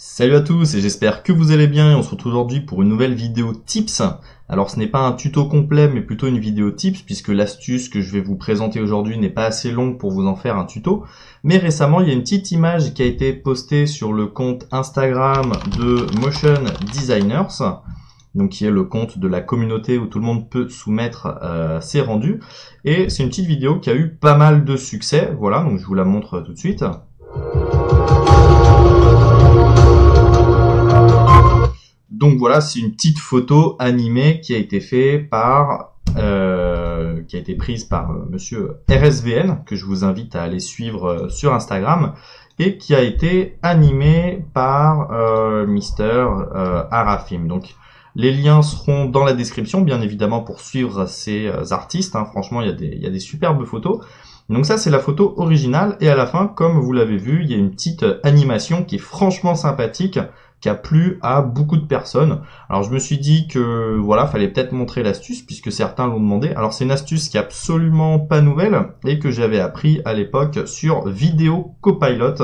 Salut à tous et j'espère que vous allez bien et on se retrouve aujourd'hui pour une nouvelle vidéo tips. Alors ce n'est pas un tuto complet mais plutôt une vidéo tips puisque l'astuce que je vais vous présenter aujourd'hui n'est pas assez longue pour vous en faire un tuto. Mais récemment il y a une petite image qui a été postée sur le compte Instagram de Motion Designers, donc qui est le compte de la communauté où tout le monde peut soumettre ses rendus. Et c'est une petite vidéo qui a eu pas mal de succès, voilà, donc je vous la montre tout de suite. Donc voilà, c'est une petite photo animée qui a été faite par, qui a été prise par Monsieur RSVN, que je vous invite à aller suivre sur Instagram, et qui a été animée par Mister Arafim. Donc les liens seront dans la description, bien évidemment, pour suivre ces artistes. Hein. Franchement, il y a des superbes photos. Donc ça, c'est la photo originale. Et à la fin, comme vous l'avez vu, il y a une petite animation qui est franchement sympathique, qui a plu à beaucoup de personnes. Alors je me suis dit que voilà, fallait peut-être montrer l'astuce puisque certains l'ont demandé. Alors c'est une astuce qui est absolument pas nouvelle et que j'avais appris à l'époque sur Vidéo Copilot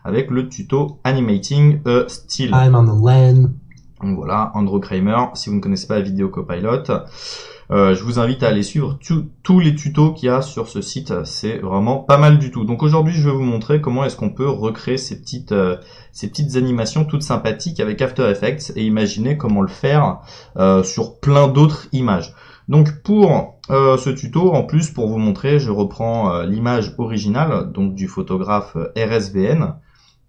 avec le tuto Animating a Still. I'm on the LAN. Donc voilà, Andrew Kramer, si vous ne connaissez pas Vidéo Copilot, je vous invite à aller suivre tous les tutos qu'il y a sur ce site, c'est vraiment pas mal du tout. Donc aujourd'hui, je vais vous montrer comment est-ce qu'on peut recréer ces petites animations toutes sympathiques avec After Effects et imaginer comment le faire sur plein d'autres images. Donc pour ce tuto, en plus pour vous montrer, je reprends l'image originale donc du photographe RSVN,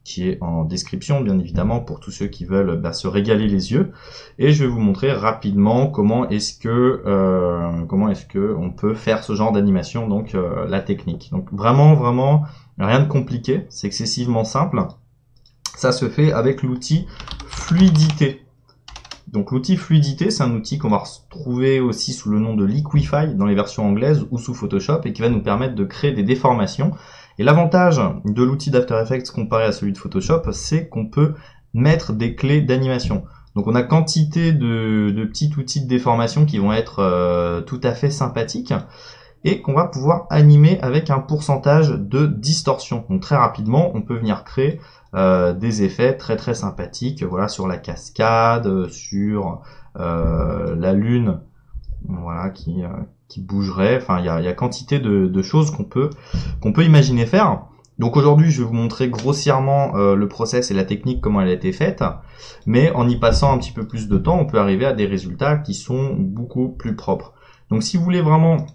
qui est en description bien évidemment pour tous ceux qui veulent se régaler les yeux, et je vais vous montrer rapidement comment est-ce que on peut faire ce genre d'animation, donc la technique. Donc vraiment rien de compliqué, c'est excessivement simple. Ça se fait avec l'outil Fluidité. Donc l'outil Fluidité, c'est un outil qu'on va retrouver aussi sous le nom de Liquify dans les versions anglaises ou sous Photoshop et qui va nous permettre de créer des déformations. Et l'avantage de l'outil d'After Effects comparé à celui de Photoshop, c'est qu'on peut mettre des clés d'animation. Donc on a quantité de petits outils de déformation qui vont être tout à fait sympathiques et qu'on va pouvoir animer avec un pourcentage de distorsion. Donc très rapidement, on peut venir créer des effets très sympathiques, voilà, sur la cascade, sur la lune, voilà, qui bougerait. Enfin, il y a quantité de choses qu'on peut imaginer faire. Donc aujourd'hui, je vais vous montrer grossièrement le process et la technique, comment elle a été faite, mais en y passant un petit peu plus de temps, on peut arriver à des résultats qui sont beaucoup plus propres. Donc si vous voulez vraiment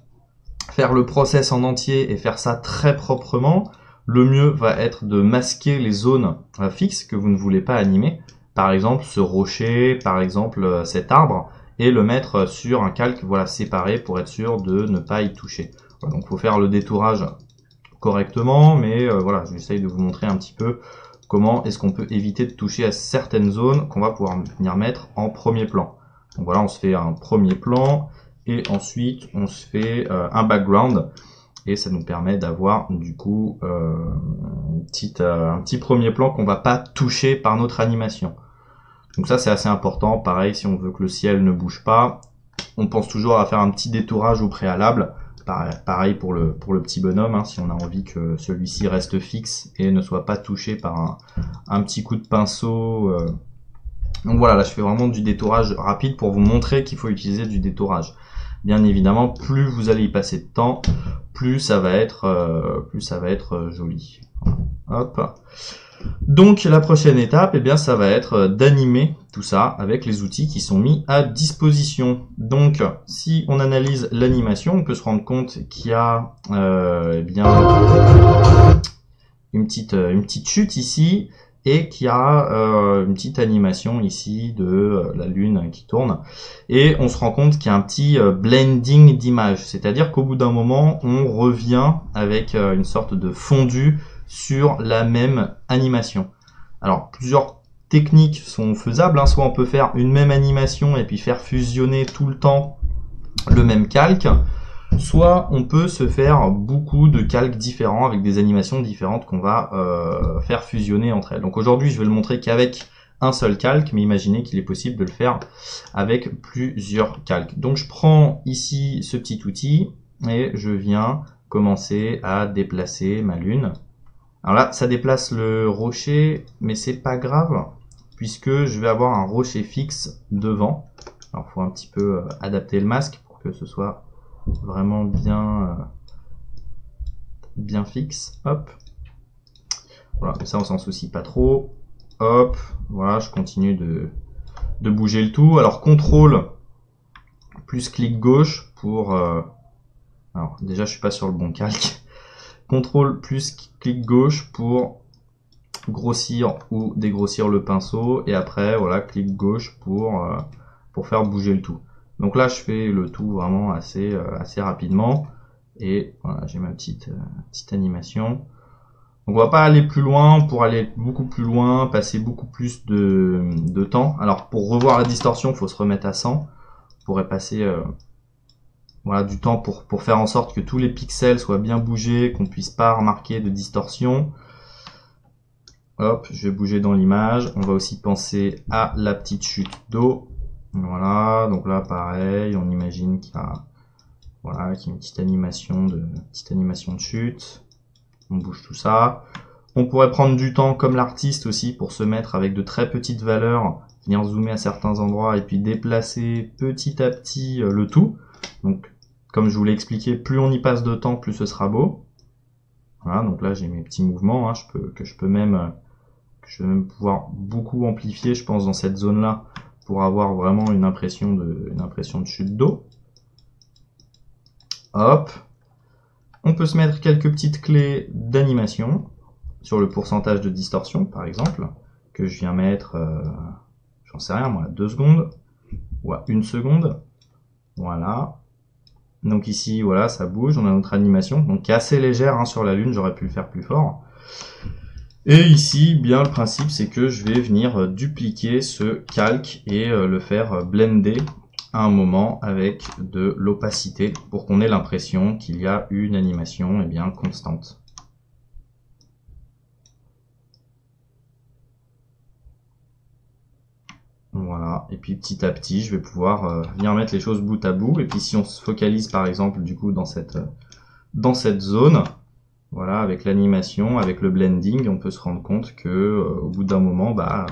faire le process en entier et faire ça très proprement, le mieux va être de masquer les zones fixes que vous ne voulez pas animer. Par exemple, ce rocher, par exemple cet arbre, et le mettre sur un calque, voilà, séparé pour être sûr de ne pas y toucher. Voilà, donc il faut faire le détourage correctement, mais voilà, j'essaye de vous montrer un petit peu comment est-ce qu'on peut éviter de toucher à certaines zones qu'on va pouvoir venir mettre en premier plan. Donc voilà, on se fait un premier plan et ensuite on se fait un background et ça nous permet d'avoir du coup un petit premier plan qu'on va pas toucher par notre animation. Donc ça c'est assez important. Pareil, si on veut que le ciel ne bouge pas, on pense toujours à faire un petit détourage au préalable. Pareil pour le petit bonhomme, hein, si on a envie que celui-ci reste fixe et ne soit pas touché par un petit coup de pinceau. Donc voilà, là je fais vraiment du détourage rapide pour vous montrer qu'il faut utiliser du détourage. Bien évidemment, plus vous allez y passer de temps, plus ça va être joli. Hop. Donc la prochaine étape, eh bien, ça va être d'animer tout ça avec les outils qui sont mis à disposition. Donc si on analyse l'animation, on peut se rendre compte qu'il y a une petite chute ici et qu'il y a une petite animation ici de la lune qui tourne. Et on se rend compte qu'il y a un petit blending d'image, c'est-à-dire qu'au bout d'un moment, on revient avec une sorte de fondu sur la même animation. Alors plusieurs techniques sont faisables, hein. Soit on peut faire une même animation et puis faire fusionner tout le temps le même calque, soit on peut se faire beaucoup de calques différents avec des animations différentes qu'on va faire fusionner entre elles. Donc aujourd'hui je vais le montrer qu'avec un seul calque, mais imaginez qu'il est possible de le faire avec plusieurs calques. Donc je prends ici ce petit outil et je viens commencer à déplacer ma lune. Alors là, ça déplace le rocher, mais c'est pas grave, puisque je vais avoir un rocher fixe devant. Alors, il faut un petit peu adapter le masque pour que ce soit vraiment bien fixe. Hop. Voilà, ça on s'en soucie pas trop. Hop, voilà, je continue de bouger le tout. Alors, contrôle plus clic gauche pour... alors, déjà, je suis pas sur le bon calque. Contrôle plus clic gauche pour grossir ou dégrossir le pinceau. Et après, voilà, clic gauche pour faire bouger le tout. Donc là, je fais le tout vraiment assez rapidement. Et voilà, j'ai ma petite animation. Donc on va pas aller plus loin. Pour aller beaucoup plus loin, passer beaucoup plus de temps. Alors pour revoir la distorsion, il faut se remettre à 100. On pourrait passer voilà, du temps pour faire en sorte que tous les pixels soient bien bougés, qu'on puisse pas remarquer de distorsion. Hop, je vais bouger dans l'image. On va aussi penser à la petite chute d'eau. Voilà, donc là pareil, on imagine qu'il y a, voilà, qu'il y a une petite animation de chute. On bouge tout ça. On pourrait prendre du temps comme l'artiste aussi pour se mettre avec de très petites valeurs, venir zoomer à certains endroits et puis déplacer petit à petit le tout. Donc comme je vous l'ai expliqué, plus on y passe de temps, plus ce sera beau. Voilà, donc là j'ai mes petits mouvements, hein, que je peux même pouvoir beaucoup amplifier, je pense, dans cette zone-là, pour avoir vraiment une impression de chute d'eau. Hop. On peut se mettre quelques petites clés d'animation sur le pourcentage de distorsion, par exemple, que je viens mettre, j'en sais rien moi, 2 secondes ou à 1 seconde. Voilà. Donc ici, voilà, ça bouge, on a notre animation, donc qui est assez légère hein, sur la Lune, j'aurais pu le faire plus fort. Et ici, bien le principe, c'est que je vais venir dupliquer ce calque et le faire blender à un moment avec de l'opacité pour qu'on ait l'impression qu'il y a une animation bien constante. Voilà, et puis petit à petit, je vais pouvoir venir mettre les choses bout à bout. Et puis si on se focalise par exemple du coup dans cette zone, voilà, avec l'animation, avec le blending, on peut se rendre compte que au bout d'un moment, bah,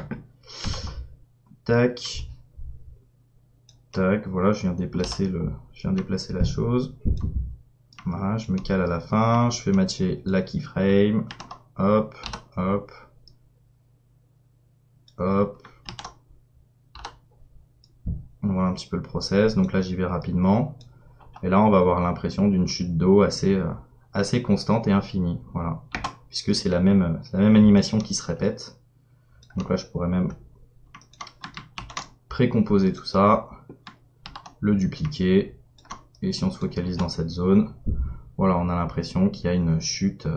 tac, tac, voilà, je viens déplacer la chose. Voilà, je me cale à la fin, je fais matcher la keyframe, hop, hop, hop. On voit un petit peu le process, donc là j'y vais rapidement. Et là on va avoir l'impression d'une chute d'eau assez constante et infinie, voilà. Puisque c'est la même animation qui se répète. Donc là je pourrais même précomposer tout ça, le dupliquer, et si on se focalise dans cette zone, voilà, on a l'impression qu'il y a une chute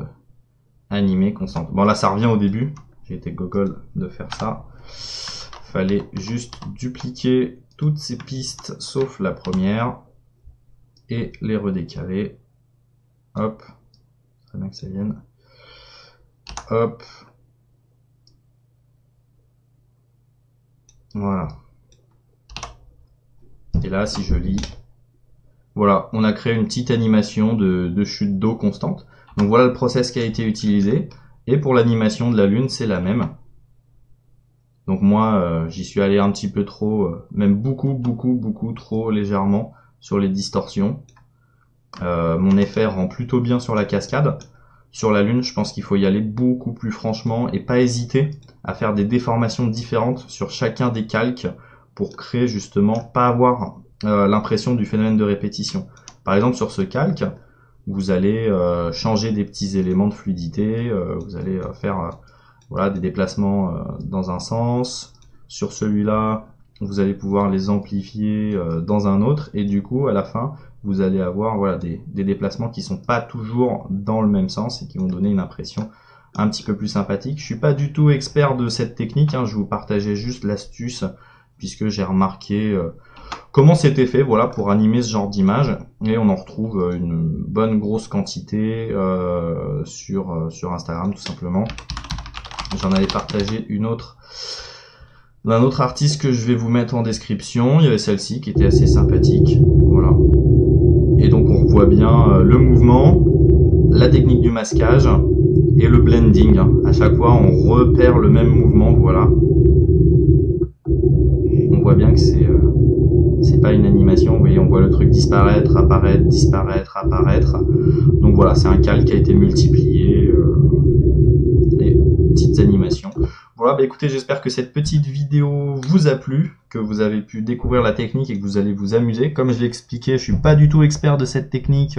animée constante. Bon là ça revient au début, j'ai été gogol de faire ça. Fallait juste dupliquer toutes ces pistes sauf la première et les redécaler. Hop, très bien que ça vienne. Hop. Voilà. Et là, si je lis, voilà, on a créé une petite animation de chute d'eau constante. Donc voilà le process qui a été utilisé. Et pour l'animation de la Lune, c'est la même. Donc moi, j'y suis allé un petit peu trop, même beaucoup trop légèrement sur les distorsions. Mon effet rend plutôt bien sur la cascade. Sur la Lune, je pense qu'il faut y aller beaucoup plus franchement et pas hésiter à faire des déformations différentes sur chacun des calques pour créer justement, pas avoir l'impression du phénomène de répétition. Par exemple, sur ce calque, vous allez changer des petits éléments de fluidité, vous allez faire voilà, des déplacements dans un sens. Sur celui-là, vous allez pouvoir les amplifier dans un autre, et du coup, à la fin, vous allez avoir voilà, des déplacements qui sont pas toujours dans le même sens et qui vont donner une impression un petit peu plus sympathique. Je suis pas du tout expert de cette technique, hein, je vous partageais juste l'astuce puisque j'ai remarqué comment c'était fait, voilà, pour animer ce genre d'image, et on en retrouve une bonne grosse quantité sur Instagram tout simplement. J'en avais partagé une autre d'un autre artiste que je vais vous mettre en description. Il y avait celle-ci qui était assez sympathique, voilà. Et donc on voit bien le mouvement, la technique du masquage et le blending. À chaque fois on repère le même mouvement, voilà. truc disparaître, apparaître, disparaître, apparaître. Donc voilà, c'est un calque qui a été multiplié, les petites animations. Voilà, bah écoutez, j'espère que cette petite vidéo vous a plu, que vous avez pu découvrir la technique et que vous allez vous amuser. Comme je l'ai expliqué, je suis pas du tout expert de cette technique,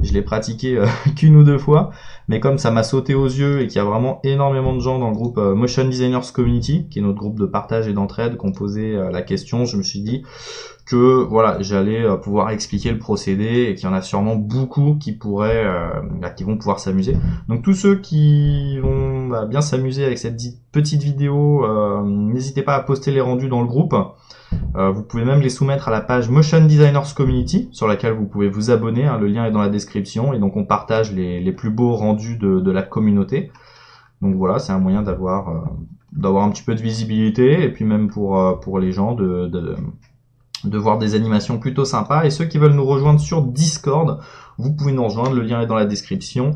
je l'ai pratiqué qu'une ou deux fois, mais comme ça m'a sauté aux yeux et qu'il y a vraiment énormément de gens dans le groupe Motion Designers Community, qui est notre groupe de partage et d'entraide, qui ont posé la question, je me suis dit que voilà, j'allais pouvoir expliquer le procédé et qu'il y en a sûrement beaucoup qui pourraient, qui vont pouvoir s'amuser. Donc tous ceux qui vont bien s'amuser avec cette petite vidéo, n'hésitez pas à poster les rendus dans le groupe. Vous pouvez même les soumettre à la page Motion Designers Community, sur laquelle vous pouvez vous abonner, hein, le lien est dans la description, et donc on partage les plus beaux rendus de la communauté. Donc voilà, c'est un moyen d'avoir un petit peu de visibilité, et puis même pour les gens de voir des animations plutôt sympas. Et ceux qui veulent nous rejoindre sur Discord, vous pouvez nous rejoindre, le lien est dans la description.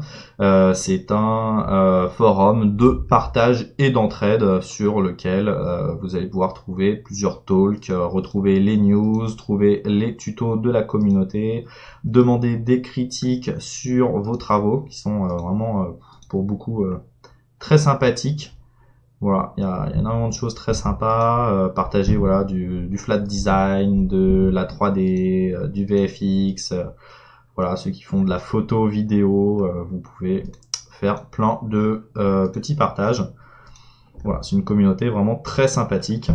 C'est un forum de partage et d'entraide sur lequel vous allez pouvoir trouver plusieurs talks, retrouver les news, trouver les tutos de la communauté, demander des critiques sur vos travaux qui sont vraiment pour beaucoup très sympathiques. Voilà, il y a énormément de choses très sympas, partager voilà du flat design, de la 3D, du VFX, voilà, ceux qui font de la photo, vidéo, vous pouvez faire plein de petits partages. Voilà, c'est une communauté vraiment très sympathique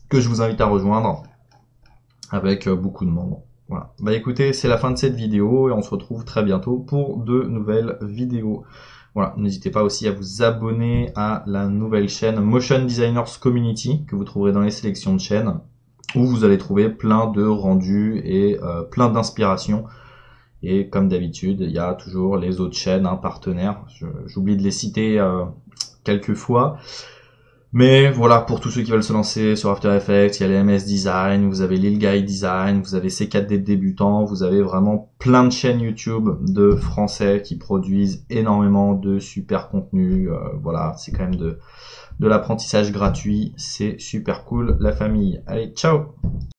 que je vous invite à rejoindre avec beaucoup de membres. Voilà. Bah écoutez, c'est la fin de cette vidéo et on se retrouve très bientôt pour de nouvelles vidéos. Voilà, n'hésitez pas aussi à vous abonner à la nouvelle chaîne Motion Designers Community que vous trouverez dans les sélections de chaînes, où vous allez trouver plein de rendus et plein d'inspirations. Et comme d'habitude, il y a toujours les autres chaînes partenaires. J'oublie de les citer quelques fois. Mais voilà, pour tous ceux qui veulent se lancer sur After Effects, il y a les MS Design, vous avez Lil Guy Design, vous avez C4D débutants, vous avez vraiment plein de chaînes YouTube de Français qui produisent énormément de super contenu. Voilà, c'est quand même de l'apprentissage gratuit, c'est super cool la famille. Allez, ciao!